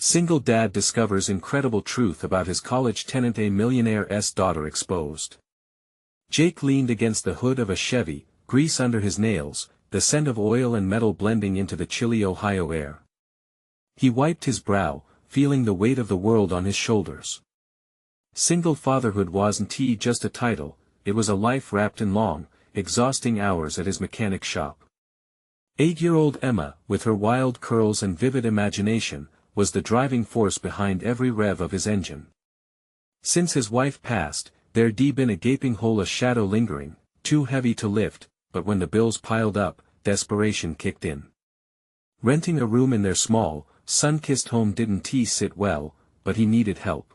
Single dad discovers incredible truth about his college tenant, a millionaire's daughter exposed. Jake leaned against the hood of a Chevy, grease under his nails, the scent of oil and metal blending into the chilly Ohio air. He wiped his brow, feeling the weight of the world on his shoulders. Single fatherhood wasn't just a title, it was a life wrapped in long, exhausting hours at his mechanic shop. 8-year-old Emma, with her wild curls and vivid imagination, was the driving force behind every rev of his engine. Since his wife passed, there'd been a gaping hole, a shadow lingering, too heavy to lift, but when the bills piled up, desperation kicked in. Renting a room in their small, sun-kissed home didn't sit well, but he needed help.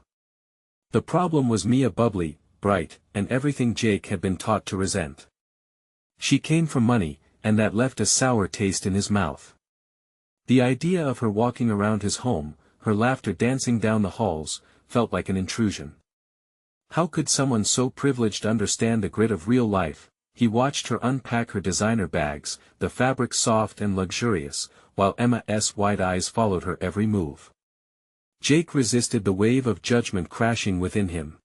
The problem was Mia, bubbly, bright, and everything Jake had been taught to resent. She came from money, and that left a sour taste in his mouth. The idea of her walking around his home, her laughter dancing down the halls, felt like an intrusion. How could someone so privileged understand the grit of real life? He watched her unpack her designer bags, the fabric soft and luxurious, while Emma's wide eyes followed her every move. Jake resisted the wave of judgment crashing within him.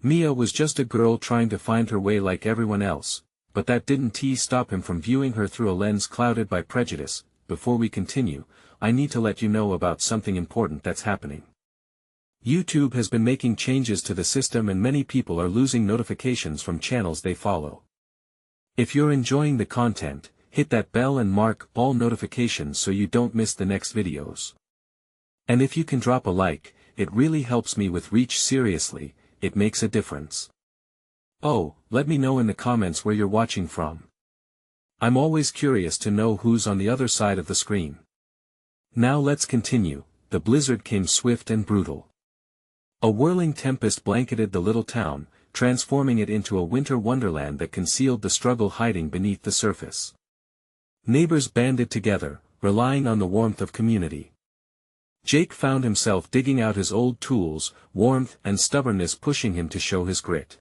Mia was just a girl trying to find her way like everyone else, but that didn't stop him from viewing her through a lens clouded by prejudice. Before we continue, I need to let you know about something important that's happening. YouTube has been making changes to the system and many people are losing notifications from channels they follow. If you're enjoying the content, hit that bell and mark all notifications so you don't miss the next videos. And if you can drop a like, it really helps me with reach. Seriously, it makes a difference. Oh, let me know in the comments where you're watching from. I'm always curious to know who's on the other side of the screen. Now let's continue. The blizzard came swift and brutal. A whirling tempest blanketed the little town, transforming it into a winter wonderland that concealed the struggle hiding beneath the surface. Neighbors banded together, relying on the warmth of community. Jake found himself digging out his old tools, warmth and stubbornness pushing him to show his grit.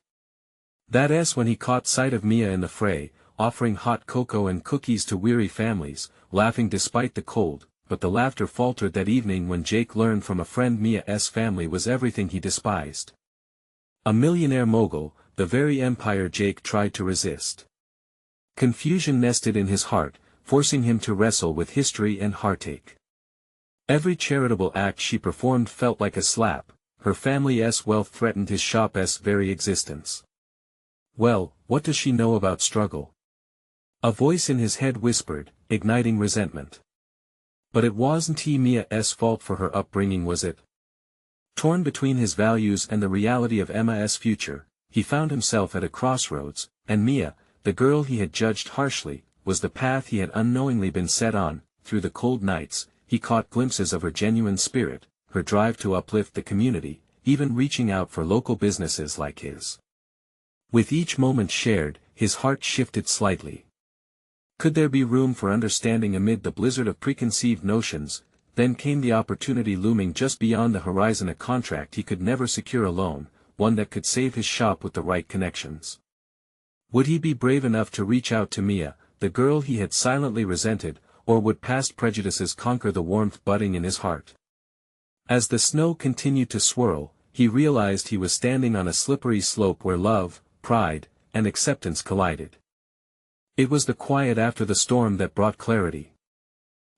That's when he caught sight of Mia in the fray, offering hot cocoa and cookies to weary families, laughing despite the cold, but the laughter faltered that evening when Jake learned from a friend Mia's family was everything he despised. A millionaire mogul, the very empire Jake tried to resist. Confusion nested in his heart, forcing him to wrestle with history and heartache. Every charitable act she performed felt like a slap, her family's wealth threatened his shop's very existence. Well, what does she know about struggle? A voice in his head whispered, igniting resentment. But it wasn't Mia's fault for her upbringing, was it? Torn between his values and the reality of Emma's future, he found himself at a crossroads, and Mia, the girl he had judged harshly, was the path he had unknowingly been set on. Through the cold nights, he caught glimpses of her genuine spirit, her drive to uplift the community, even reaching out for local businesses like his. With each moment shared, his heart shifted slightly. Could there be room for understanding amid the blizzard of preconceived notions? Then came the opportunity looming just beyond the horizon, a contract he could never secure alone, one that could save his shop with the right connections. Would he be brave enough to reach out to Mia, the girl he had silently resented, or would past prejudices conquer the warmth budding in his heart? As the snow continued to swirl, he realized he was standing on a slippery slope where love, pride, and acceptance collided. It was the quiet after the storm that brought clarity.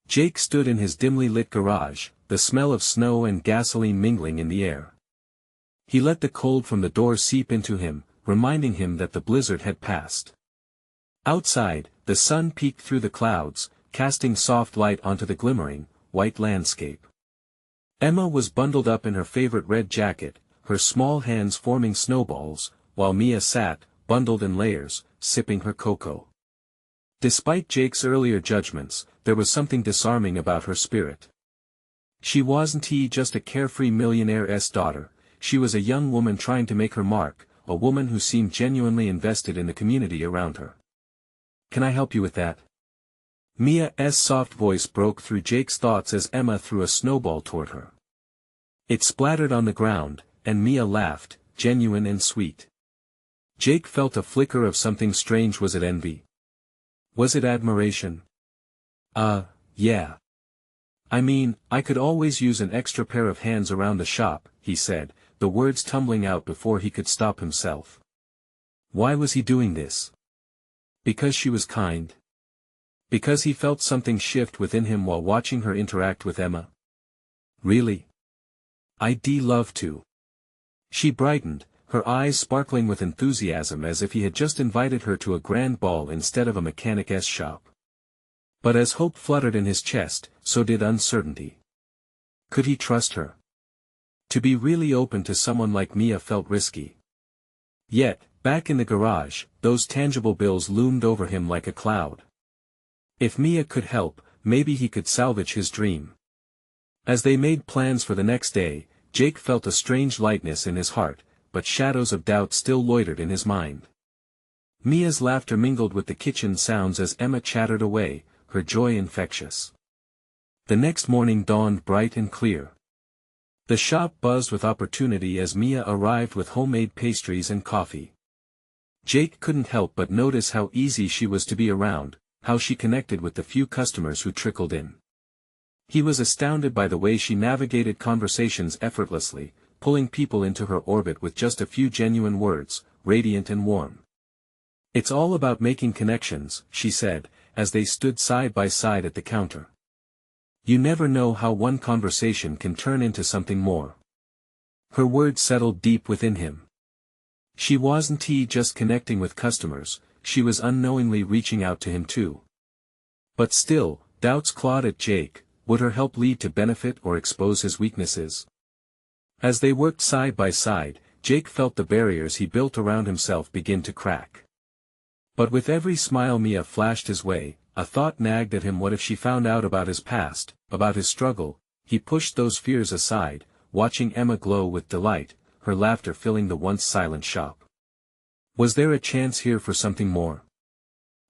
Jake stood in his dimly lit garage, the smell of snow and gasoline mingling in the air. He let the cold from the door seep into him, reminding him that the blizzard had passed. Outside, the sun peeked through the clouds, casting soft light onto the glimmering, white landscape. Emma was bundled up in her favorite red jacket, her small hands forming snowballs, while Mia sat, bundled in layers, sipping her cocoa. Despite Jake's earlier judgments, there was something disarming about her spirit. She wasn't just a carefree millionaire's daughter, she was a young woman trying to make her mark, a woman who seemed genuinely invested in the community around her. "Can I help you with that?" Mia's soft voice broke through Jake's thoughts as Emma threw a snowball toward her. It splattered on the ground, and Mia laughed, genuine and sweet. Jake felt a flicker of something strange. Was it envy? Was it admiration? Yeah. I mean, I could always use an extra pair of hands around the shop, he said, the words tumbling out before he could stop himself. Why was he doing this? Because she was kind? Because he felt something shift within him while watching her interact with Emma? Really? I'd love to. She brightened, her eyes sparkling with enthusiasm as if he had just invited her to a grand ball instead of a mechanic's shop. But as hope fluttered in his chest, so did uncertainty. Could he trust her? To be really open to someone like Mia felt risky. Yet, back in the garage, those tangible bills loomed over him like a cloud. If Mia could help, maybe he could salvage his dream. As they made plans for the next day, Jake felt a strange lightness in his heart, but shadows of doubt still loitered in his mind. Mia's laughter mingled with the kitchen sounds as Emma chattered away, her joy infectious. The next morning dawned bright and clear. The shop buzzed with opportunity as Mia arrived with homemade pastries and coffee. Jake couldn't help but notice how easy she was to be around, how she connected with the few customers who trickled in. He was astounded by the way she navigated conversations effortlessly, pulling people into her orbit with just a few genuine words, radiant and warm. It's all about making connections, she said, as they stood side by side at the counter. You never know how one conversation can turn into something more. Her words settled deep within him. She wasn't just connecting with customers, she was unknowingly reaching out to him too. But still, doubts clawed at Jake. Would her help lead to benefit or expose his weaknesses? As they worked side by side, Jake felt the barriers he built around himself begin to crack. But with every smile Mia flashed his way, a thought nagged at him. What if she found out about his past, about his struggle? He pushed those fears aside, watching Emma glow with delight, her laughter filling the once silent shop. Was there a chance here for something more?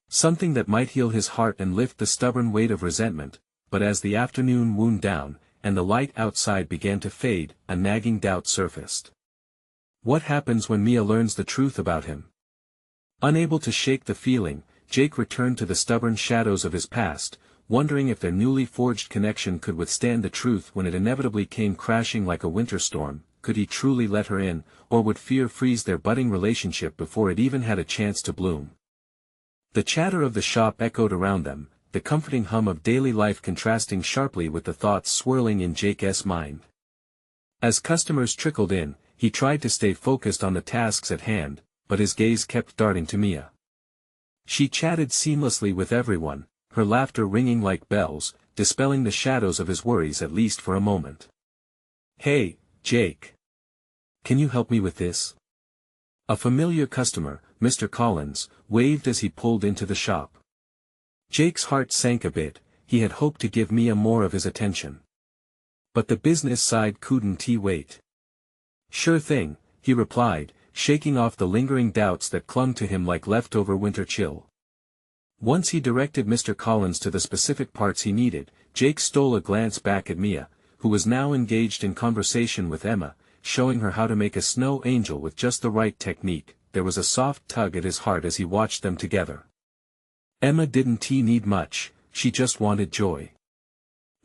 Something that might heal his heart and lift the stubborn weight of resentment? But as the afternoon wound down, and the light outside began to fade, a nagging doubt surfaced. What happens when Mia learns the truth about him? Unable to shake the feeling, Jake returned to the stubborn shadows of his past, wondering if their newly forged connection could withstand the truth when it inevitably came crashing like a winter storm. Could he truly let her in, or would fear freeze their budding relationship before it even had a chance to bloom? The chatter of the shop echoed around them, the comforting hum of daily life contrasting sharply with the thoughts swirling in Jake's mind. As customers trickled in, he tried to stay focused on the tasks at hand, but his gaze kept darting to Mia. She chatted seamlessly with everyone, her laughter ringing like bells, dispelling the shadows of his worries at least for a moment. Hey, Jake. Can you help me with this? A familiar customer, Mr. Collins, waved as he pulled into the shop. Jake's heart sank a bit, he had hoped to give Mia more of his attention. But the business side couldn't wait. Sure thing, he replied, shaking off the lingering doubts that clung to him like leftover winter chill. Once he directed Mr. Collins to the specific parts he needed, Jake stole a glance back at Mia, who was now engaged in conversation with Emma, showing her how to make a snow angel with just the right technique. There was a soft tug at his heart as he watched them together. Emma didn't need much, she just wanted joy.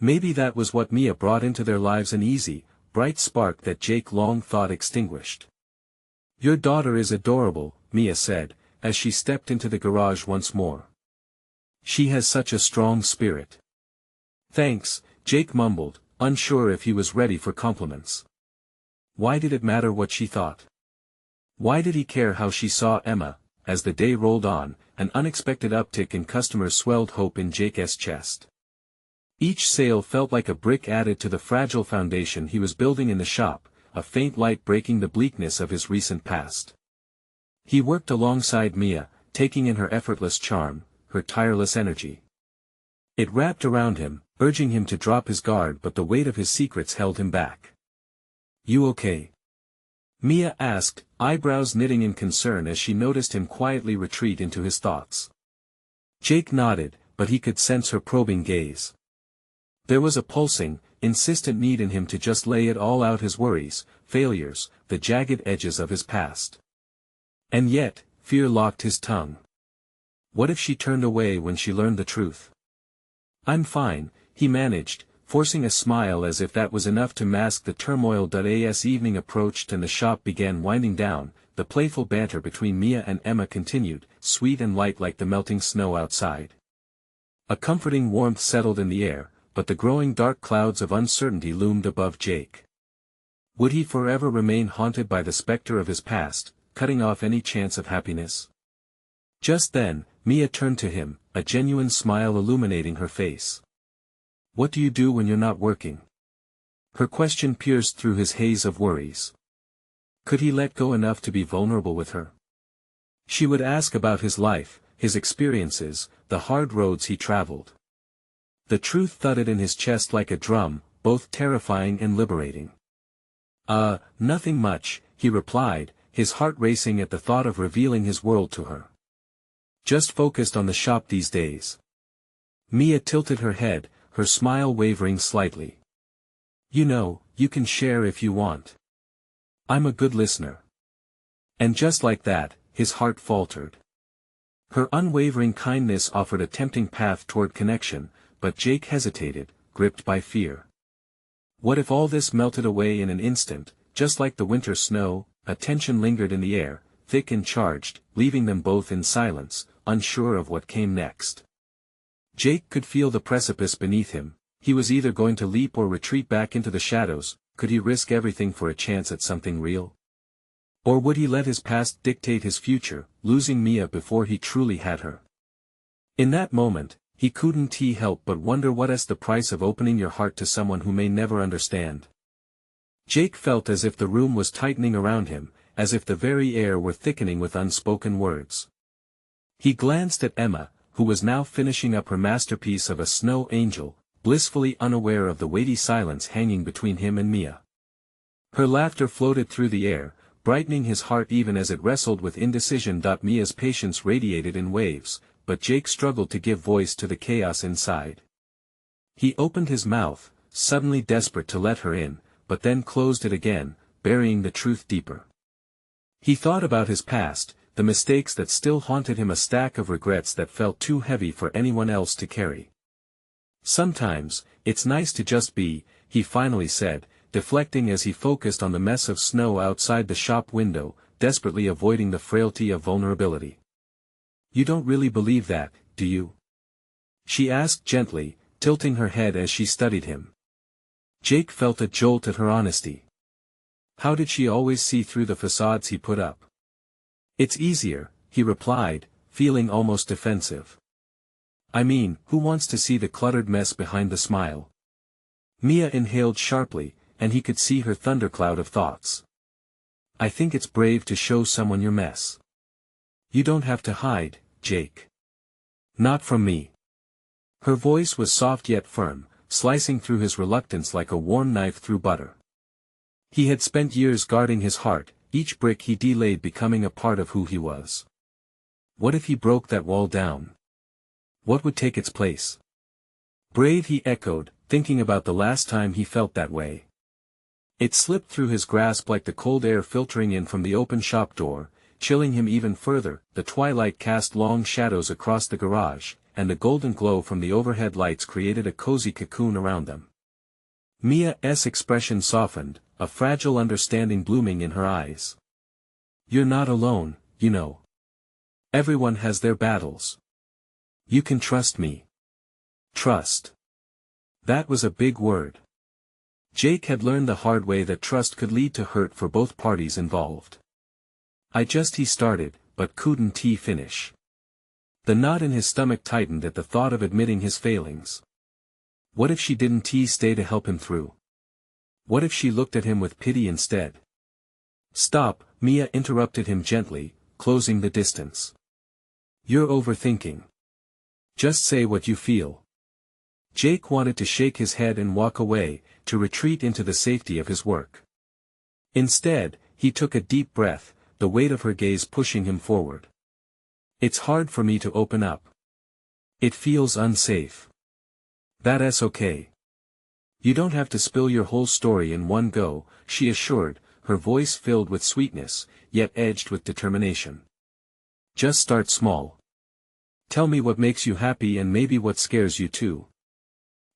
Maybe that was what Mia brought into their lives, an easy, bright spark that Jake long thought extinguished. Your daughter is adorable, Mia said, as she stepped into the garage once more. She has such a strong spirit. Thanks, Jake mumbled, unsure if he was ready for compliments. Why did it matter what she thought? Why did he care how she saw Emma? As the day rolled on, an unexpected uptick in customers swelled hope in Jake's chest. Each sale felt like a brick added to the fragile foundation he was building in the shop, a faint light breaking the bleakness of his recent past. He worked alongside Mia, taking in her effortless charm, her tireless energy. It wrapped around him, urging him to drop his guard, but the weight of his secrets held him back. You okay? Mia asked, eyebrows knitting in concern as she noticed him quietly retreat into his thoughts. Jake nodded, but he could sense her probing gaze. There was a pulsing, insistent need in him to just lay it all out, his worries, failures, the jagged edges of his past. And yet, fear locked his tongue. What if she turned away when she learned the truth? I'm fine, he managed, forcing a smile as if that was enough to mask the turmoil. As evening approached and the shop began winding down, the playful banter between Mia and Emma continued, sweet and light like the melting snow outside. A comforting warmth settled in the air, but the growing dark clouds of uncertainty loomed above Jake. Would he forever remain haunted by the specter of his past, cutting off any chance of happiness? Just then, Mia turned to him, a genuine smile illuminating her face. "What do you do when you're not working?" Her question pierced through his haze of worries. Could he let go enough to be vulnerable with her? She would ask about his life, his experiences, the hard roads he traveled. The truth thudded in his chest like a drum, both terrifying and liberating. Nothing much," he replied, his heart racing at the thought of revealing his world to her. "Just focused on the shop these days." Mia tilted her head, her smile wavering slightly. "You know, you can share if you want. I'm a good listener." And just like that, his heart faltered. Her unwavering kindness offered a tempting path toward connection, but Jake hesitated, gripped by fear. What if all this melted away in an instant, just like the winter snow? A tension lingered in the air, thick and charged, leaving them both in silence, unsure of what came next. Jake could feel the precipice beneath him. He was either going to leap or retreat back into the shadows. Could he risk everything for a chance at something real? Or would he let his past dictate his future, losing Mia before he truly had her? In that moment, he couldn't help but wonder what's the price of opening your heart to someone who may never understand. Jake felt as if the room was tightening around him, as if the very air were thickening with unspoken words. He glanced at Emma, who was now finishing up her masterpiece of a snow angel, blissfully unaware of the weighty silence hanging between him and Mia. Her laughter floated through the air, brightening his heart even as it wrestled with indecision. Mia's patience radiated in waves, but Jake struggled to give voice to the chaos inside. He opened his mouth, suddenly desperate to let her in, but then closed it again, burying the truth deeper. He thought about his past, the mistakes that still haunted him, a stack of regrets that felt too heavy for anyone else to carry. "Sometimes, it's nice to just be," he finally said, deflecting as he focused on the mess of snow outside the shop window, desperately avoiding the frailty of vulnerability. "You don't really believe that, do you?" she asked gently, tilting her head as she studied him. Jake felt a jolt at her honesty. How did she always see through the facades he put up? "It's easier," he replied, feeling almost defensive. "I mean, who wants to see the cluttered mess behind the smile?" Mia inhaled sharply, and he could see her thundercloud of thoughts. "I think it's brave to show someone your mess. You don't have to hide, Jake. Not from me." Her voice was soft yet firm, slicing through his reluctance like a warm knife through butter. He had spent years guarding his heart, each brick he delayed becoming a part of who he was. What if he broke that wall down? What would take its place? "Brave," he echoed, thinking about the last time he felt that way. It slipped through his grasp like the cold air filtering in from the open shop door, chilling him even further. The twilight cast long shadows across the garage, and the golden glow from the overhead lights created a cozy cocoon around them. Mia's expression softened, a fragile understanding blooming in her eyes. "You're not alone, you know. Everyone has their battles. You can trust me." Trust. That was a big word. Jake had learned the hard way that trust could lead to hurt for both parties involved. He started, but couldn't finish. The knot in his stomach tightened at the thought of admitting his failings. What if she didn't stay to help him through? What if she looked at him with pity instead? "Stop," Mia interrupted him gently, closing the distance. "You're overthinking. Just say what you feel." Jake wanted to shake his head and walk away, to retreat into the safety of his work. Instead, he took a deep breath, the weight of her gaze pushing him forward. "It's hard for me to open up. It feels unsafe. That's okay. You don't have to spill your whole story in one go," she assured, her voice filled with sweetness, yet edged with determination. "Just start small. Tell me what makes you happy and maybe what scares you too."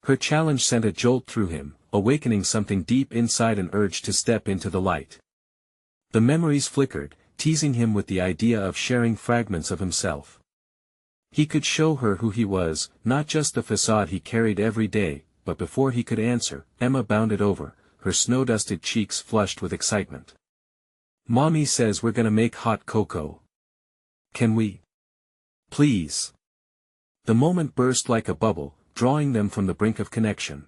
Her challenge sent a jolt through him, awakening something deep inside an urge to step into the light. The memories flickered, teasing him with the idea of sharing fragments of himself. He could show her who he was, not just the facade he carried every day, but before he could answer, Emma bounded over, her snow-dusted cheeks flushed with excitement. "Mommy says we're gonna make hot cocoa. Can we? Please." The moment burst like a bubble, drawing them from the brink of connection.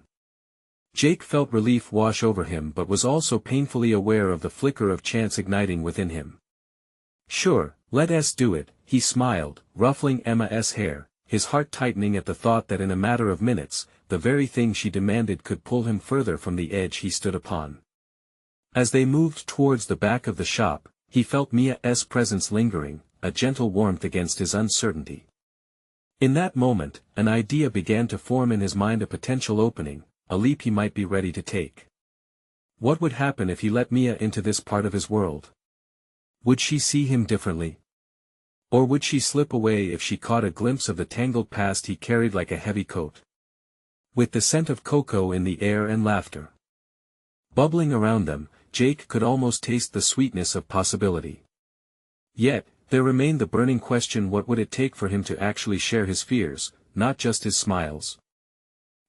Jake felt relief wash over him but was also painfully aware of the flicker of chance igniting within him. "Sure, let us do it," he smiled, ruffling Emma's hair, his heart tightening at the thought that in a matter of minutes, the very thing she demanded could pull him further from the edge he stood upon. As they moved towards the back of the shop, he felt Mia's presence lingering, a gentle warmth against his uncertainty. In that moment, an idea began to form in his mind, a potential opening, a leap he might be ready to take. What would happen if he let Mia into this part of his world? Would she see him differently? Or would she slip away if she caught a glimpse of the tangled past he carried like a heavy coat? With the scent of cocoa in the air and laughter bubbling around them, Jake could almost taste the sweetness of possibility. Yet, there remained the burning question: what would it take for him to actually share his fears, not just his smiles?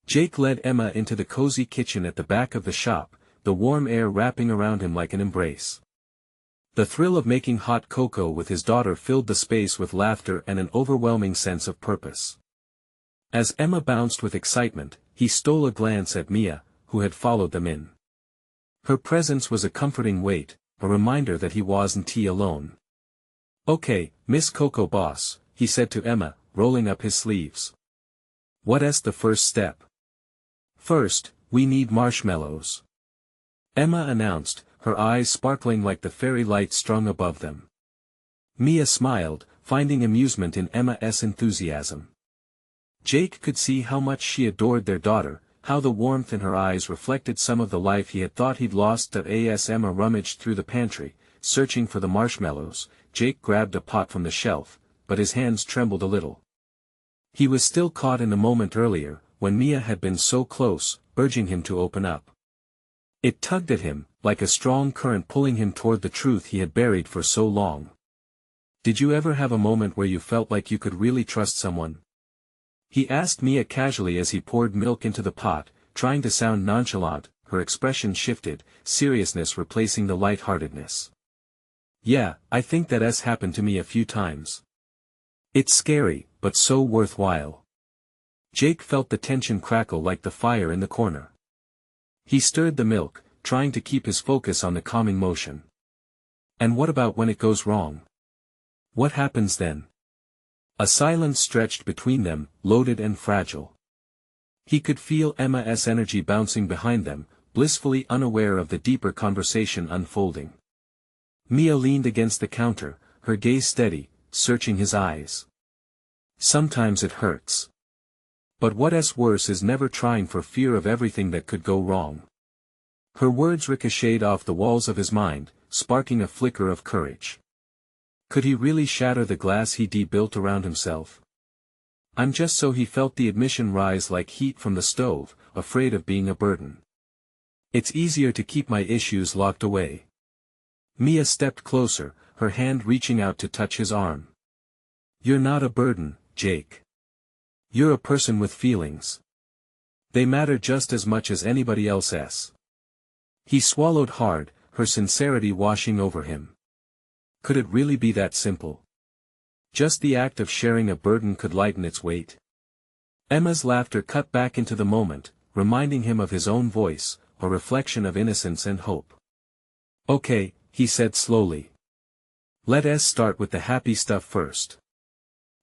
Jake led Emma into the cozy kitchen at the back of the shop, the warm air wrapping around him like an embrace. The thrill of making hot cocoa with his daughter filled the space with laughter and an overwhelming sense of purpose. As Emma bounced with excitement, he stole a glance at Mia, who had followed them in. Her presence was a comforting weight, a reminder that he wasn't alone. "Okay, Miss Cocoa Boss," he said to Emma, rolling up his sleeves. "What's the first step?" "First, we need marshmallows," Emma announced, her eyes sparkling like the fairy lights strung above them. Mia smiled, finding amusement in Emma's enthusiasm. Jake could see how much she adored their daughter, how the warmth in her eyes reflected some of the life he had thought he'd lost. As Emma rummaged through the pantry, searching for the marshmallows, Jake grabbed a pot from the shelf, but his hands trembled a little. He was still caught in the moment earlier, when Mia had been so close, urging him to open up. It tugged at him, like a strong current pulling him toward the truth he had buried for so long. "Did you ever have a moment where you felt like you could really trust someone?" he asked Mia casually as he poured milk into the pot, trying to sound nonchalant. Her expression shifted, seriousness replacing the lightheartedness. "Yeah, I think that's happened to me a few times. It's scary, but so worthwhile." Jake felt the tension crackle like the fire in the corner. He stirred the milk, trying to keep his focus on the calming motion. "And what about when it goes wrong? What happens then?" A silence stretched between them, loaded and fragile. He could feel Emma's energy bouncing behind them, blissfully unaware of the deeper conversation unfolding. Mia leaned against the counter, her gaze steady, searching his eyes. "Sometimes it hurts. But what's worse is never trying for fear of everything that could go wrong." Her words ricocheted off the walls of his mind, sparking a flicker of courage. Could he really shatter the glass he'd built around himself? "I'm just so." He felt the admission rise like heat from the stove, afraid of being a burden. "It's easier to keep my issues locked away." Mia stepped closer, her hand reaching out to touch his arm. "You're not a burden, Jake. You're a person with feelings. They matter just as much as anybody else's." He swallowed hard, her sincerity washing over him. Could it really be that simple? Just the act of sharing a burden could lighten its weight. Emma's laughter cut back into the moment, reminding him of his own voice, a reflection of innocence and hope. "Okay," he said slowly. "Let us start with the happy stuff first."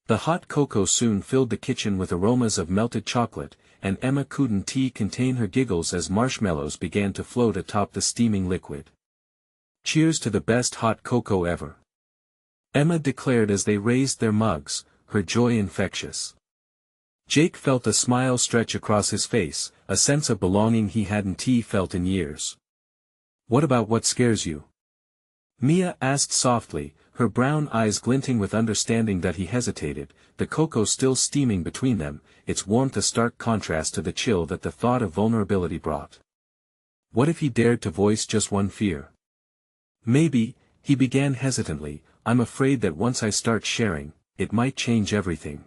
The hot cocoa soon filled the kitchen with aromas of melted chocolate, and Emma couldn't contain her giggles as marshmallows began to float atop the steaming liquid. "Cheers to the best hot cocoa ever," Emma declared as they raised their mugs, her joy infectious. Jake felt a smile stretch across his face, a sense of belonging he hadn't felt in years. "What about what scares you?" Mia asked softly, her brown eyes glinting with understanding that he hesitated, the cocoa still steaming between them, its warmth a stark contrast to the chill that the thought of vulnerability brought. What if he dared to voice just one fear? Maybe, he began hesitantly, I'm afraid that once I start sharing, it might change everything.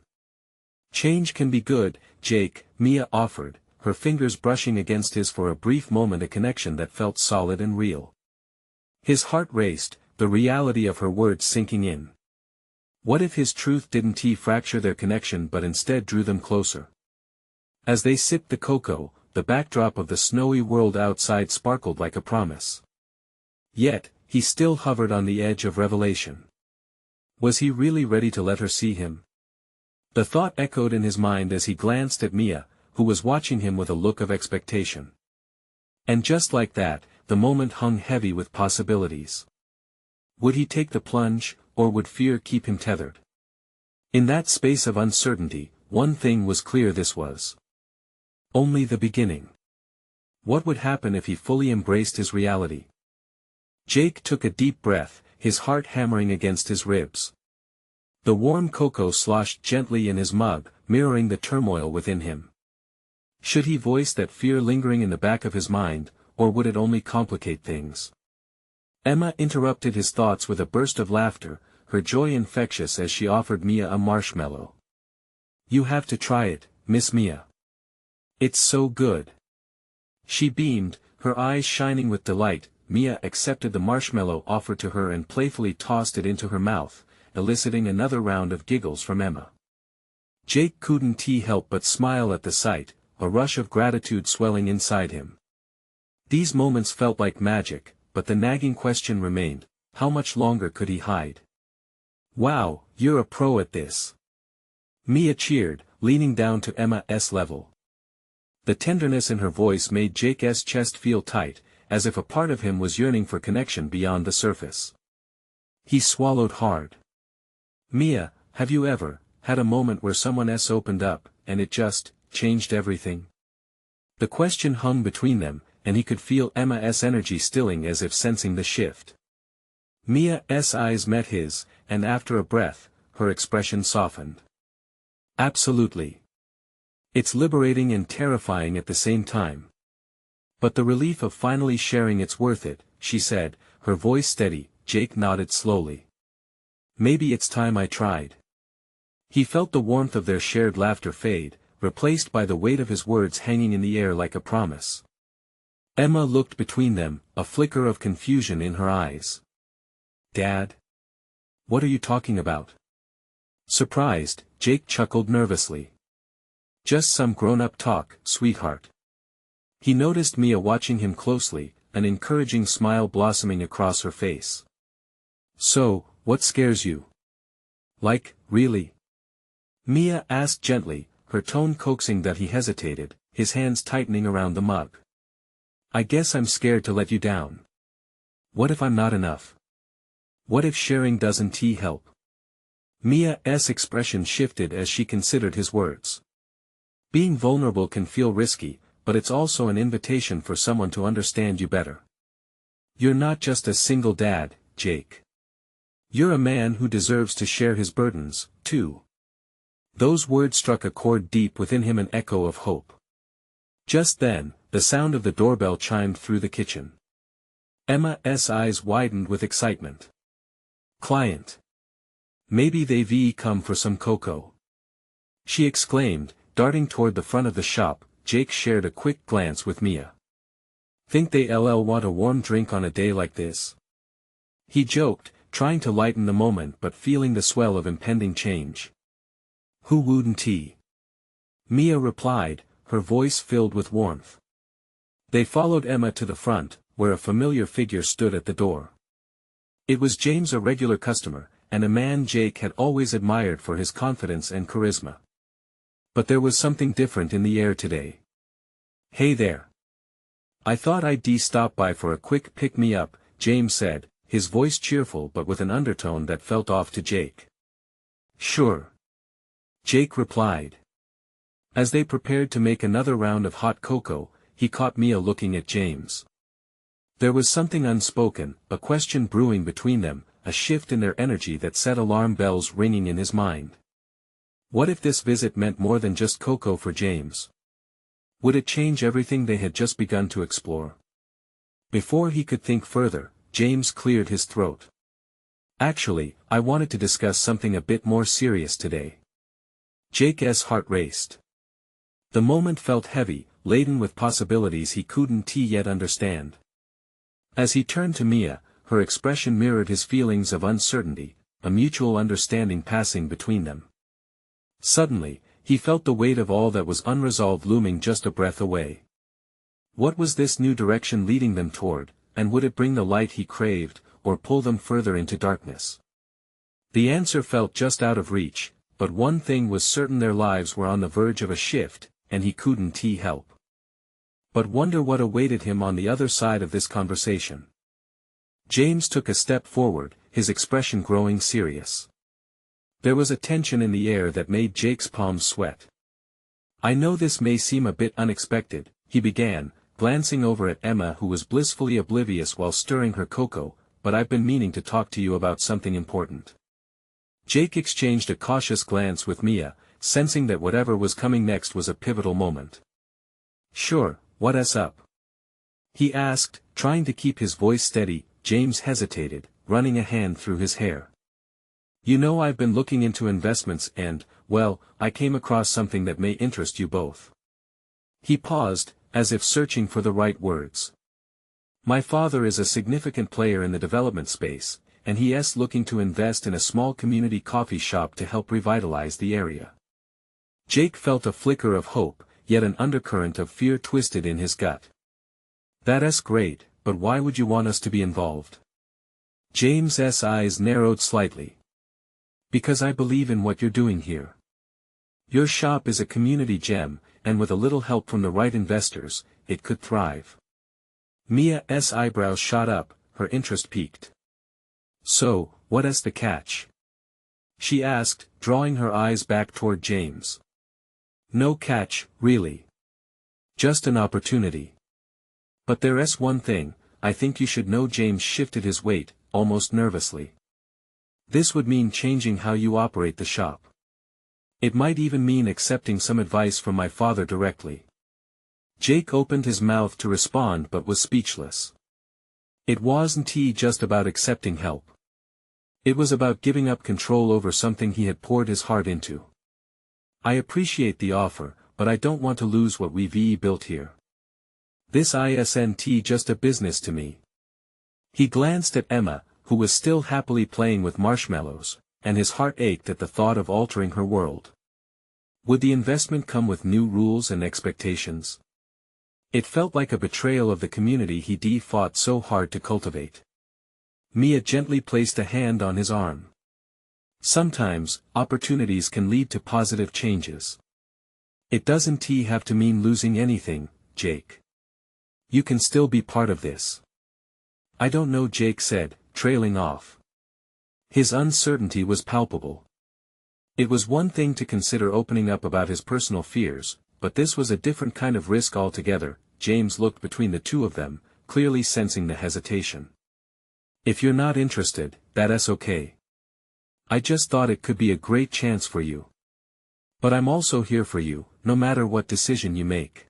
Change can be good, Jake, Mia offered, her fingers brushing against his for a brief moment, a connection that felt solid and real. His heart raced, the reality of her words sinking in. What if his truth didn't fracture their connection but instead drew them closer? As they sipped the cocoa, the backdrop of the snowy world outside sparkled like a promise. Yet, he still hovered on the edge of revelation. Was he really ready to let her see him? The thought echoed in his mind as he glanced at Mia, who was watching him with a look of expectation. And just like that, the moment hung heavy with possibilities. Would he take the plunge, or would fear keep him tethered? In that space of uncertainty, one thing was clear: this was only the beginning. What would happen if he fully embraced his reality? Jake took a deep breath, his heart hammering against his ribs. The warm cocoa sloshed gently in his mug, mirroring the turmoil within him. Should he voice that fear lingering in the back of his mind, or would it only complicate things? Emma interrupted his thoughts with a burst of laughter, her joy infectious as she offered Mia a marshmallow. You have to try it, Miss Mia. It's so good. She beamed, her eyes shining with delight. Mia accepted the marshmallow offered to her and playfully tossed it into her mouth, eliciting another round of giggles from Emma. Jake couldn't help but smile at the sight, a rush of gratitude swelling inside him. These moments felt like magic, but the nagging question remained, how much longer could he hide? Wow, you're a pro at this. Mia cheered, leaning down to Emma's level. The tenderness in her voice made Jake's chest feel tight, as if a part of him was yearning for connection beyond the surface. He swallowed hard. Mia, have you ever had a moment where someone else opened up, and it just changed everything? The question hung between them, and he could feel Emma's energy stilling as if sensing the shift. Mia's eyes met his, and after a breath, her expression softened. Absolutely. It's liberating and terrifying at the same time. But the relief of finally sharing, it's worth it, she said, her voice steady. Jake nodded slowly. Maybe it's time I tried. He felt the warmth of their shared laughter fade, replaced by the weight of his words hanging in the air like a promise. Emma looked between them, a flicker of confusion in her eyes. Dad? What are you talking about? Surprised, Jake chuckled nervously. Just some grown-up talk, sweetheart. He noticed Mia watching him closely, an encouraging smile blossoming across her face. So, what scares you? Like, really? Mia asked gently, her tone coaxing that he hesitated, his hands tightening around the mug. I guess I'm scared to let you down. What if I'm not enough? What if sharing doesn't help? Mia's expression shifted as she considered his words. Being vulnerable can feel risky, but it's also an invitation for someone to understand you better. You're not just a single dad, Jake. You're a man who deserves to share his burdens, too. Those words struck a chord deep within him, an echo of hope. Just then, the sound of the doorbell chimed through the kitchen. Emma's eyes widened with excitement. Client. Maybe they've come for some cocoa. She exclaimed, darting toward the front of the shop. Jake shared a quick glance with Mia. Think they'll want a warm drink on a day like this? He joked, trying to lighten the moment but feeling the swell of impending change. Who wouldn't he? Mia replied, her voice filled with warmth. They followed Emma to the front, where a familiar figure stood at the door. It was James, a regular customer, and a man Jake had always admired for his confidence and charisma. But there was something different in the air today. Hey there. I thought I'd stop by for a quick pick-me-up, James said, his voice cheerful but with an undertone that felt off to Jake. Sure. Jake replied. As they prepared to make another round of hot cocoa, he caught Mia looking at James. There was something unspoken, a question brewing between them, a shift in their energy that set alarm bells ringing in his mind. What if this visit meant more than just cocoa for James? Would it change everything they had just begun to explore? Before he could think further, James cleared his throat. Actually, I wanted to discuss something a bit more serious today. Jake's heart raced. The moment felt heavy, laden with possibilities he couldn't yet understand. As he turned to Mia, her expression mirrored his feelings of uncertainty, a mutual understanding passing between them. Suddenly, he felt the weight of all that was unresolved looming just a breath away. What was this new direction leading them toward, and would it bring the light he craved, or pull them further into darkness? The answer felt just out of reach, but one thing was certain: their lives were on the verge of a shift, and he couldn't help but wonder what awaited him on the other side of this conversation. James took a step forward, his expression growing serious. There was a tension in the air that made Jake's palms sweat. "I know this may seem a bit unexpected," he began, glancing over at Emma, who was blissfully oblivious while stirring her cocoa, "but I've been meaning to talk to you about something important." Jake exchanged a cautious glance with Mia, sensing that whatever was coming next was a pivotal moment. "Sure, what's up?" he asked, trying to keep his voice steady. James hesitated, running a hand through his hair. "You know, I've been looking into investments and, well, I came across something that may interest you both." He paused, as if searching for the right words. "My father is a significant player in the development space, and he's looking to invest in a small community coffee shop to help revitalize the area." Jake felt a flicker of hope, yet an undercurrent of fear twisted in his gut. "That's great, but why would you want us to be involved?" James's eyes narrowed slightly. "Because I believe in what you're doing here. Your shop is a community gem, and with a little help from the right investors, it could thrive." Mia's eyebrows shot up, her interest piqued. "So, what's the catch?" she asked, drawing her eyes back toward James. "No catch, really. Just an opportunity. But there's one thing, I think you should know." James shifted his weight, almost nervously. "This would mean changing how you operate the shop. It might even mean accepting some advice from my father directly." Jake opened his mouth to respond but was speechless. It wasn't just about accepting help. It was about giving up control over something he had poured his heart into. "I appreciate the offer, but I don't want to lose what we've built here. This isn't just a business to me." He glanced at Emma, who was still happily playing with marshmallows, and his heart ached at the thought of altering her world. Would the investment come with new rules and expectations? It felt like a betrayal of the community he'd fought so hard to cultivate. Mia gently placed a hand on his arm. "Sometimes, opportunities can lead to positive changes. It doesn't have to mean losing anything, Jake. You can still be part of this." "I don't know," Jake said, trailing off. His uncertainty was palpable. It was one thing to consider opening up about his personal fears, but this was a different kind of risk altogether. James looked between the two of them, clearly sensing the hesitation. "If you're not interested, that's okay. I just thought it could be a great chance for you. But I'm also here for you, no matter what decision you make."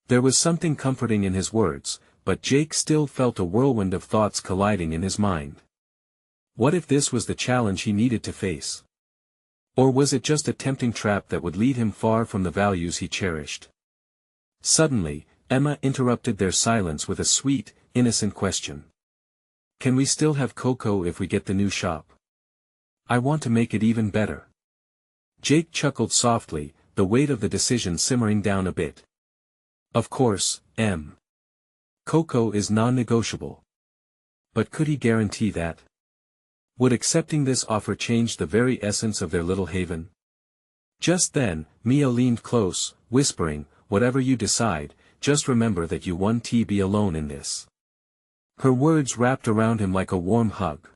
There was something comforting in his words, but Jake still felt a whirlwind of thoughts colliding in his mind. What if this was the challenge he needed to face? Or was it just a tempting trap that would lead him far from the values he cherished? Suddenly, Emma interrupted their silence with a sweet, innocent question. "Can we still have cocoa if we get the new shop? I want to make it even better." Jake chuckled softly, the weight of the decision simmering down a bit. "Of course, Em. Cocoa is non-negotiable." But could he guarantee that? Would accepting this offer change the very essence of their little haven? Just then, Mia leaned close, whispering, "Whatever you decide, just remember that you won't be alone in this." Her words wrapped around him like a warm hug.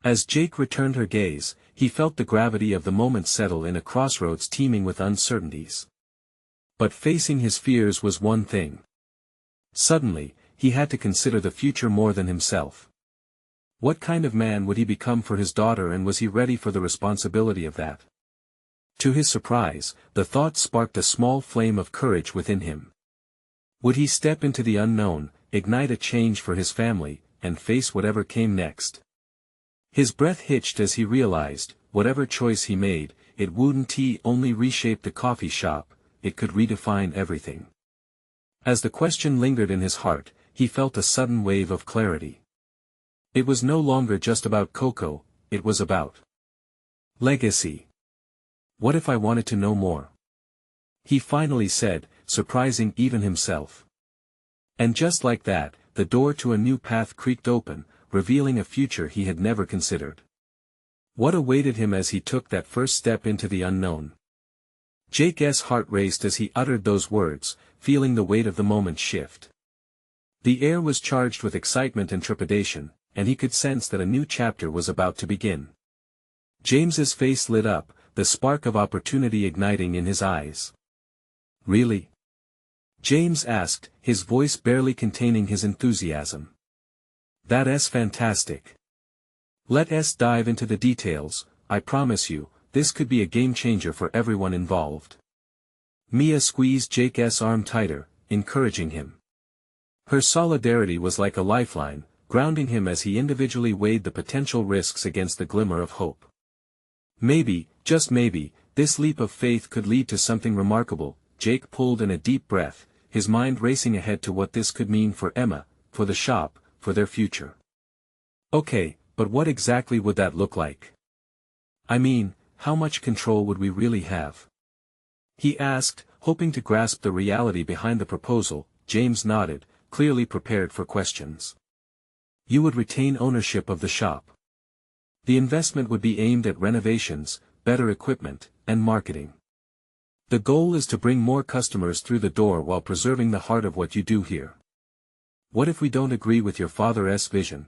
As Jake returned her gaze, he felt the gravity of the moment settle in a crossroads teeming with uncertainties. But facing his fears was one thing. Suddenly, he had to consider the future more than himself. What kind of man would he become for his daughter, and was he ready for the responsibility of that? To his surprise, the thought sparked a small flame of courage within him. Would he step into the unknown, ignite a change for his family, and face whatever came next? His breath hitched as he realized, whatever choice he made, it wouldn't only reshape the coffee shop, it could redefine everything. As the question lingered in his heart, he felt a sudden wave of clarity. It was no longer just about cocoa, it was about legacy. What if I wanted to know more? He finally said, surprising even himself. And just like that, the door to a new path creaked open, revealing a future he had never considered. What awaited him as he took that first step into the unknown? Jake's heart raced as he uttered those words, feeling the weight of the moment shift. The air was charged with excitement and trepidation, and he could sense that a new chapter was about to begin. James's face lit up, the spark of opportunity igniting in his eyes. Really? James asked, his voice barely containing his enthusiasm. That's fantastic. Let's dive into the details. I promise you, this could be a game changer for everyone involved. Mia squeezed Jake's arm tighter, encouraging him. Her solidarity was like a lifeline, grounding him as he individually weighed the potential risks against the glimmer of hope. Maybe, just maybe, this leap of faith could lead to something remarkable. Jake pulled in a deep breath, his mind racing ahead to what this could mean for Emma, for the shop, for their future. Okay, but what exactly would that look like? I mean, how much control would we really have? He asked, hoping to grasp the reality behind the proposal. James nodded, clearly prepared for questions. You would retain ownership of the shop. The investment would be aimed at renovations, better equipment, and marketing. The goal is to bring more customers through the door while preserving the heart of what you do here. What if we don't agree with your father's vision?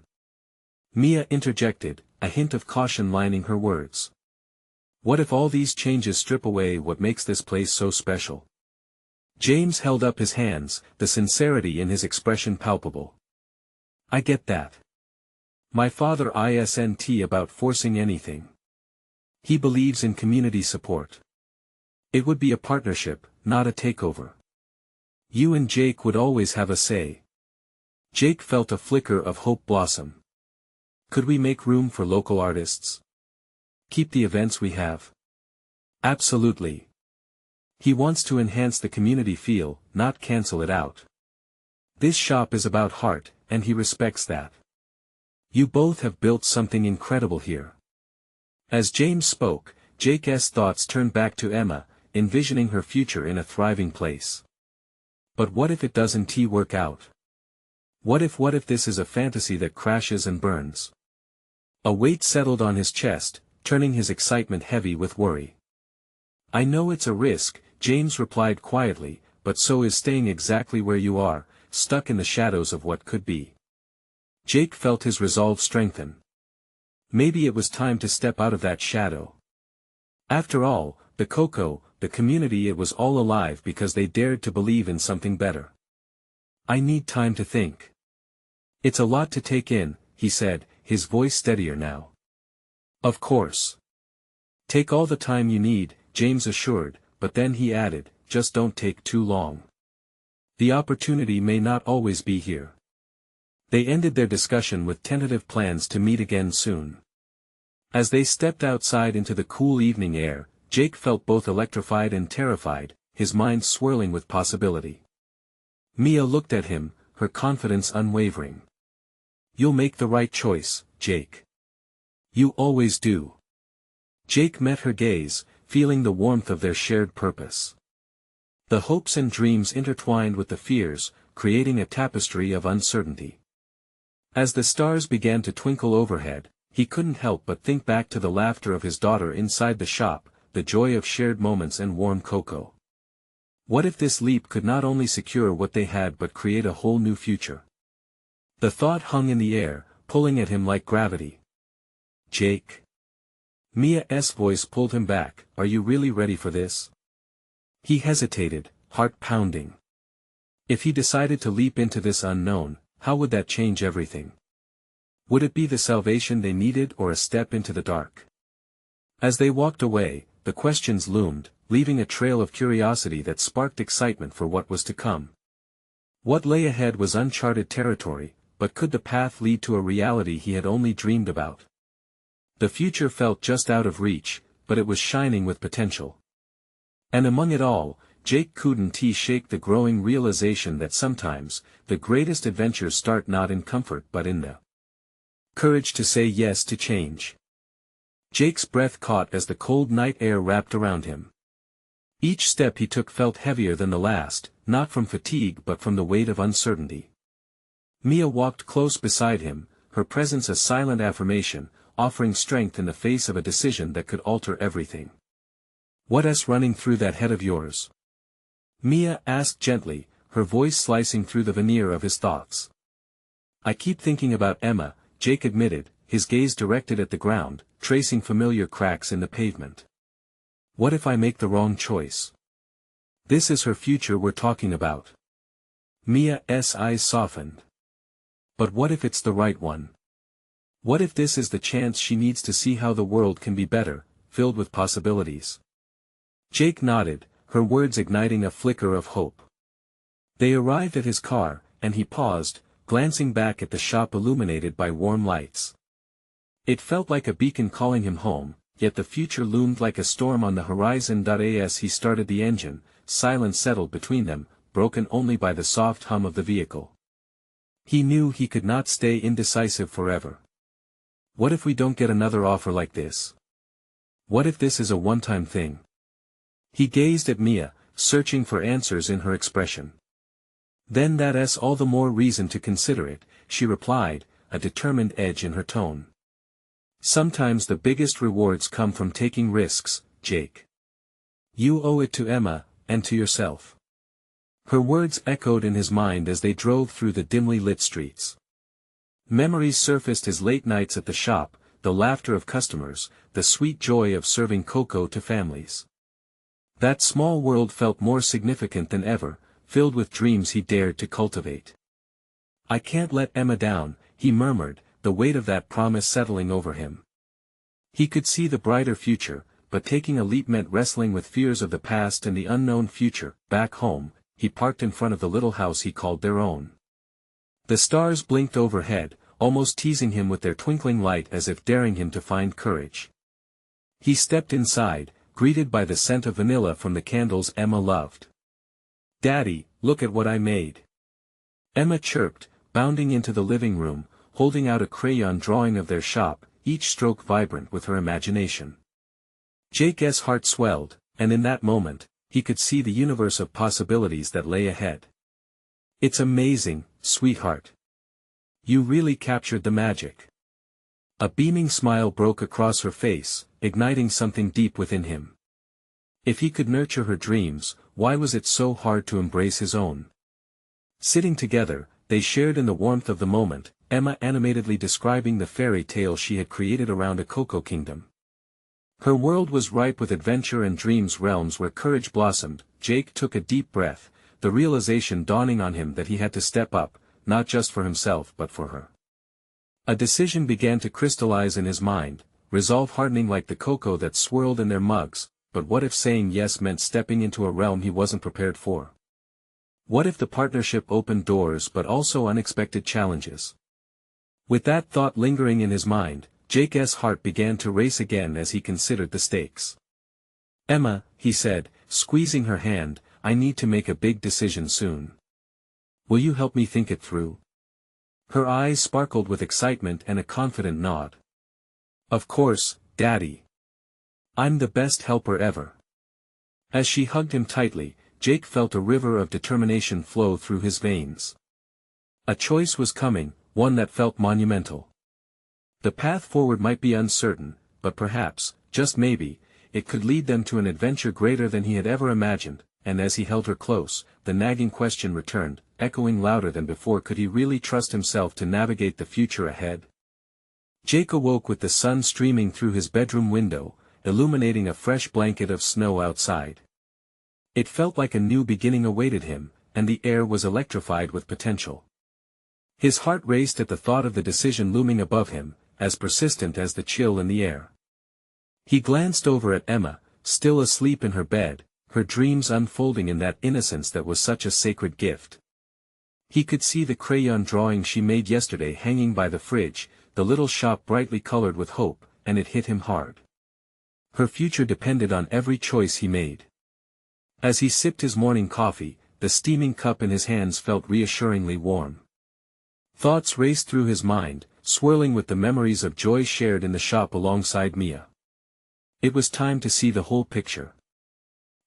Mia interjected, a hint of caution lining her words. What if all these changes strip away what makes this place so special? James held up his hands, the sincerity in his expression palpable. I get that. My father isn't about forcing anything. He believes in community support. It would be a partnership, not a takeover. You and Jake would always have a say. Jake felt a flicker of hope blossom. Could we make room for local artists? Keep the events we have? Absolutely. He wants to enhance the community feel, not cancel it out. This shop is about heart, and he respects that. You both have built something incredible here. As James spoke, Jake's thoughts turned back to Emma, envisioning her future in a thriving place. But what if it doesn't work out? What if this is a fantasy that crashes and burns? A weight settled on his chest, turning his excitement heavy with worry. I know it's a risk, James replied quietly, but so is staying exactly where you are, stuck in the shadows of what could be. Jake felt his resolve strengthen. Maybe it was time to step out of that shadow. After all, the cocoa, the community, it was all alive because they dared to believe in something better. I need time to think. It's a lot to take in, he said, his voice steadier now. Of course. Take all the time you need, James assured, but then he added, just don't take too long. The opportunity may not always be here. They ended their discussion with tentative plans to meet again soon. As they stepped outside into the cool evening air, Jake felt both electrified and terrified, his mind swirling with possibility. Mia looked at him, her confidence unwavering. You'll make the right choice, Jake. You always do. Jake met her gaze, feeling the warmth of their shared purpose. The hopes and dreams intertwined with the fears, creating a tapestry of uncertainty. As the stars began to twinkle overhead, he couldn't help but think back to the laughter of his daughter inside the shop, the joy of shared moments and warm cocoa. What if this leap could not only secure what they had but create a whole new future? The thought hung in the air, pulling at him like gravity. Jake. Mia's voice pulled him back, are you really ready for this? He hesitated, heart pounding. If he decided to leap into this unknown, how would that change everything? Would it be the salvation they needed or a step into the dark? As they walked away, the questions loomed, leaving a trail of curiosity that sparked excitement for what was to come. What lay ahead was uncharted territory, but could the path lead to a reality he had only dreamed about? The future felt just out of reach, but it was shining with potential. And among it all, Jake couldn't shake the growing realization that sometimes, the greatest adventures start not in comfort but in the courage to say yes to change. Jake's breath caught as the cold night air wrapped around him. Each step he took felt heavier than the last, not from fatigue but from the weight of uncertainty. Mia walked close beside him, her presence a silent affirmation, offering strength in the face of a decision that could alter everything. "What's running through that head of yours?" Mia asked gently, her voice slicing through the veneer of his thoughts. "I keep thinking about Emma," Jake admitted, his gaze directed at the ground, tracing familiar cracks in the pavement. "What if I make the wrong choice? This is her future we're talking about." Mia's eyes softened. "But what if it's the right one? What if this is the chance she needs to see how the world can be better, filled with possibilities?" Jake nodded, her words igniting a flicker of hope. They arrived at his car, and he paused, glancing back at the shop illuminated by warm lights. It felt like a beacon calling him home, yet the future loomed like a storm on the horizon. As he started the engine, silence settled between them, broken only by the soft hum of the vehicle. He knew he could not stay indecisive forever. What if we don't get another offer like this? What if this is a one-time thing? He gazed at Mia, searching for answers in her expression. "Then that's all the more reason to consider it," she replied, a determined edge in her tone. "Sometimes the biggest rewards come from taking risks, Jake. You owe it to Emma, and to yourself." Her words echoed in his mind as they drove through the dimly lit streets. Memories surfaced: his late nights at the shop, the laughter of customers, the sweet joy of serving cocoa to families. That small world felt more significant than ever, filled with dreams he dared to cultivate. "I can't let Emma down," he murmured, the weight of that promise settling over him. He could see the brighter future, but taking a leap meant wrestling with fears of the past and the unknown future. Back home, he parked in front of the little house he called their own. The stars blinked overhead, almost teasing him with their twinkling light as if daring him to find courage. He stepped inside, greeted by the scent of vanilla from the candles Emma loved. "Daddy, look at what I made," Emma chirped, bounding into the living room, holding out a crayon drawing of their shop, each stroke vibrant with her imagination. Jake's heart swelled, and in that moment, he could see the universe of possibilities that lay ahead. "It's amazing, sweetheart. You really captured the magic." A beaming smile broke across her face, igniting something deep within him. If he could nurture her dreams, why was it so hard to embrace his own? Sitting together, they shared in the warmth of the moment, Emma animatedly describing the fairy tale she had created around a cocoa kingdom. Her world was ripe with adventure and dreams, realms where courage blossomed. Jake took a deep breath, the realization dawning on him that he had to step up, not just for himself but for her. A decision began to crystallize in his mind, resolve hardening like the cocoa that swirled in their mugs. But what if saying yes meant stepping into a realm he wasn't prepared for? What if the partnership opened doors but also unexpected challenges? With that thought lingering in his mind, Jake's heart began to race again as he considered the stakes. "Emma," he said, squeezing her hand, "I need to make a big decision soon. Will you help me think it through?" Her eyes sparkled with excitement and a confident nod. "Of course, Daddy. I'm the best helper ever." As she hugged him tightly, Jake felt a river of determination flow through his veins. A choice was coming, one that felt monumental. The path forward might be uncertain, but perhaps, just maybe, it could lead them to an adventure greater than he had ever imagined. And as he held her close, the nagging question returned, echoing louder than before: could he really trust himself to navigate the future ahead? Jake awoke with the sun streaming through his bedroom window, illuminating a fresh blanket of snow outside. It felt like a new beginning awaited him, and the air was electrified with potential. His heart raced at the thought of the decision looming above him, as persistent as the chill in the air. He glanced over at Emma, still asleep in her bed, her dreams unfolding in that innocence that was such a sacred gift. He could see the crayon drawing she made yesterday hanging by the fridge, the little shop brightly colored with hope, and it hit him hard. Her future depended on every choice he made. As he sipped his morning coffee, the steaming cup in his hands felt reassuringly warm. Thoughts raced through his mind, swirling with the memories of joy shared in the shop alongside Mia. It was time to see the whole picture.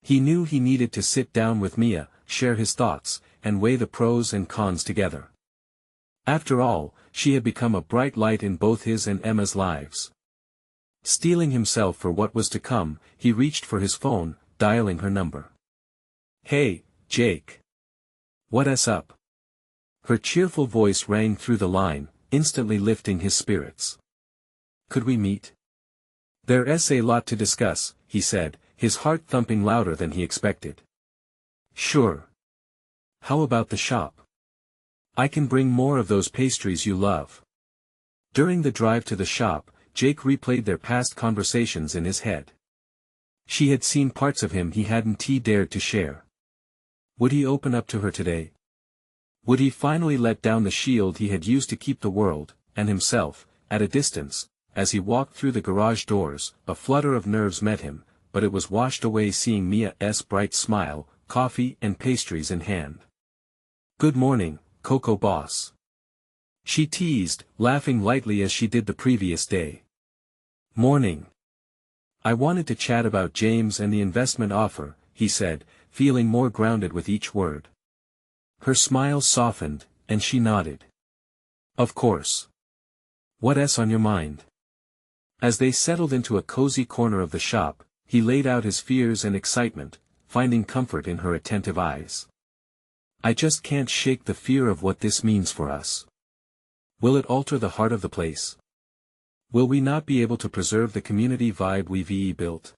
He knew he needed to sit down with Mia, share his thoughts, and weigh the pros and cons together. After all, she had become a bright light in both his and Emma's lives. Steeling himself for what was to come, he reached for his phone, dialing her number. "Hey, Jake. What's up?" Her cheerful voice rang through the line, instantly lifting his spirits. "Could we meet?" "There's a lot to discuss," he said, his heart thumping louder than he expected. "Sure. How about the shop? I can bring more of those pastries you love." During the drive to the shop, Jake replayed their past conversations in his head. She had seen parts of him he hadn't dared to share. Would he open up to her today? Would he finally let down the shield he had used to keep the world, and himself, at a distance? As he walked through the garage doors, a flutter of nerves met him, but it was washed away seeing Mia's bright smile, coffee and pastries in hand. "Good morning, Coco Boss," she teased, laughing lightly as she did the previous day. "Morning. I wanted to chat about James and the investment offer," he said, feeling more grounded with each word. Her smile softened, and she nodded. "Of course. What's on your mind?" As they settled into a cozy corner of the shop, he laid out his fears and excitement, finding comfort in her attentive eyes. "I just can't shake the fear of what this means for us. Will it alter the heart of the place? Will we not be able to preserve the community vibe we've built?"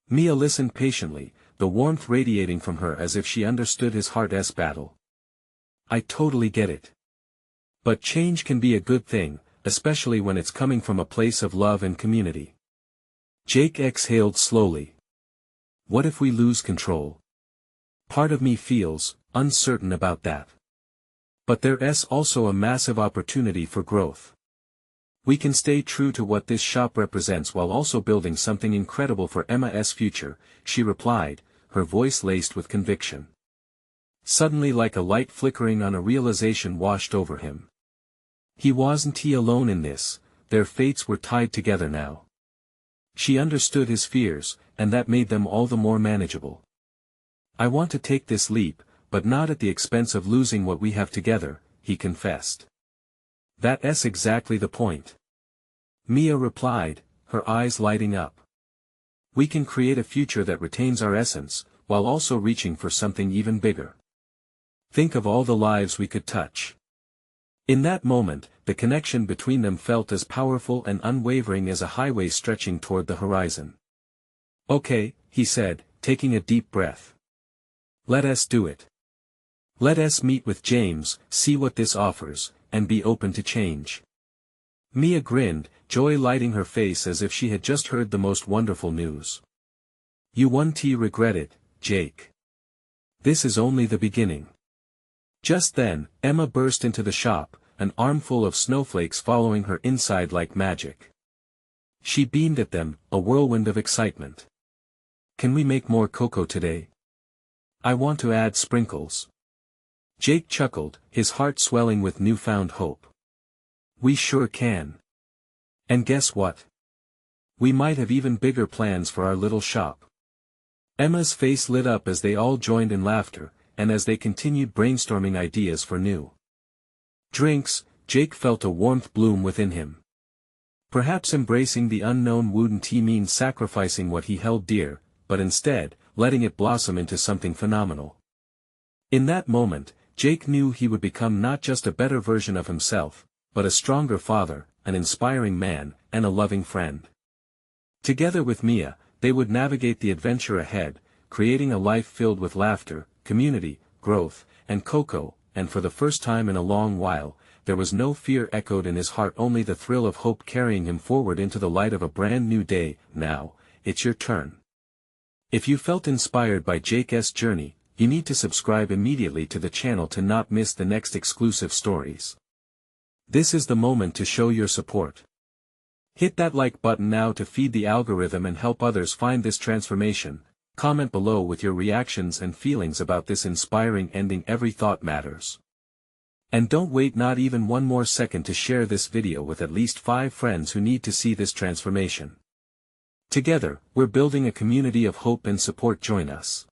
Mia listened patiently, the warmth radiating from her as if she understood his heart's battle. "I totally get it. But change can be a good thing, especially when it's coming from a place of love and community." Jake exhaled slowly. "What if we lose control? Part of me feels uncertain about that. But there's also a massive opportunity for growth. We can stay true to what this shop represents while also building something incredible for Emma's future," she replied, her voice laced with conviction. Suddenly, like a light flickering on, a realization washed over him. He wasn't alone in this, their fates were tied together now. She understood his fears, and that made them all the more manageable. "I want to take this leap, but not at the expense of losing what we have together," he confessed. "That's exactly the point," Mia replied, her eyes lighting up. "We can create a future that retains our essence, while also reaching for something even bigger. Think of all the lives we could touch." In that moment, the connection between them felt as powerful and unwavering as a highway stretching toward the horizon. "Okay," he said, taking a deep breath. "Let's do it. Let's meet with James, see what this offers, and be open to change." Mia grinned, joy lighting her face as if she had just heard the most wonderful news. "You won't regret it, Jake. This is only the beginning." Just then, Emma burst into the shop, an armful of snowflakes following her inside like magic. She beamed at them, a whirlwind of excitement. "Can we make more cocoa today? I want to add sprinkles." Jake chuckled, his heart swelling with newfound hope. "We sure can. And guess what? We might have even bigger plans for our little shop." Emma's face lit up as they all joined in laughter, and as they continued brainstorming ideas for new drinks, Jake felt a warmth bloom within him. Perhaps embracing the unknown wouldn't mean sacrificing what he held dear, but instead, letting it blossom into something phenomenal. In that moment, Jake knew he would become not just a better version of himself, but a stronger father, an inspiring man, and a loving friend. Together with Mia, they would navigate the adventure ahead, creating a life filled with laughter, community, growth, and cocoa, and for the first time in a long while, there was no fear echoed in his heart, only the thrill of hope carrying him forward into the light of a brand new day. Now, it's your turn. If you felt inspired by Jake's journey, you need to subscribe immediately to the channel to not miss the next exclusive stories. This is the moment to show your support. Hit that like button now to feed the algorithm and help others find this transformation. Comment below with your reactions and feelings about this inspiring ending. Every thought matters. And don't wait not even one more second to share this video with at least 5 friends who need to see this transformation. Together, we're building a community of hope and support. Join us.